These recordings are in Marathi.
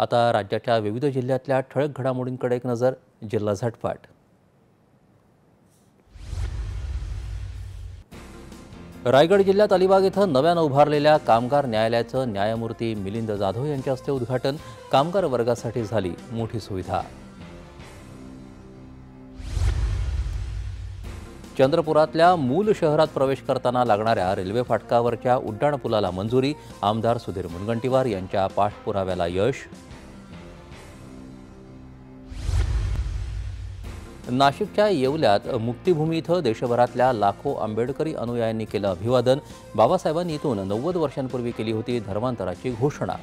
आता राज्याच्या विविध जिल्ह्यातल्या ठळक घडामोडींकडे एक नजर. जिल्हा झटपट. रायगड जिल्ह्यात अलिबाग इथं नव्यानं उभारलेल्या कामगार न्यायालयाचं न्यायमूर्ती मिलिंद जाधव यांच्या हस्ते उद्घाटन. कामगार वर्गासाठी झाली मोठी सुविधा. चंद्रपुरातल्या मूल शहरात प्रवेश करताना लागणाऱ्या रेल्वे फाटकावरच्या उड्डाणपुलाला मंजुरी. आमदार सुधीर मुनगंटीवार यांच्या पाठपुराव्याला यश. नाशिकच्या येवल्यात मुक्तिभूमी इथं देशभरातल्या लाखो आंबेडकरी अनुयायांनी केलं अभिवादन. बाबासाहेबांनी इथून 90 वर्षांपूर्वी केली होती धर्मांतराची घोषणा.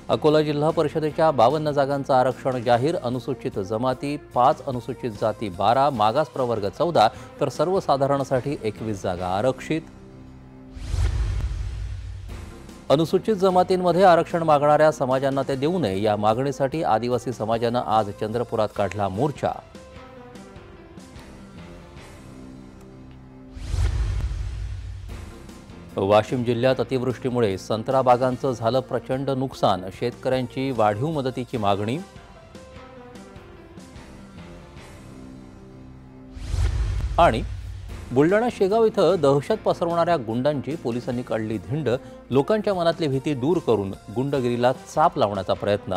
अकोला जिल्हा परिषदेच्या 52 जागांचं आरक्षण जाहीर. अनुसूचित जमाती 5, अनुसूचित जाती 12, मागास प्रवर्ग 14 तर सर्वसाधारणसाठी 21 जागा आरक्षित. अनुसूचित जमातींमध्ये आरक्षण मागणाऱ्या समाजांना ते देऊ नये या मागणीसाठी आदिवासी समाजानं आज चंद्रपुरात काढला मोर्चा. वाशिम जिल्ह्यात अतिवृष्टीमुळे संत्रा बागांचं झालं प्रचंड नुकसान. शेतकऱ्यांची वाढीव मदतीची मागणी. आणि बुलढाणा शेगाव इथं दहशत पसरवणाऱ्या गुंडांची पोलिसांनी काढली धिंड. लोकांच्या मनातली भीती दूर करून गुंडगिरीला चाप लावण्याचा प्रयत्न.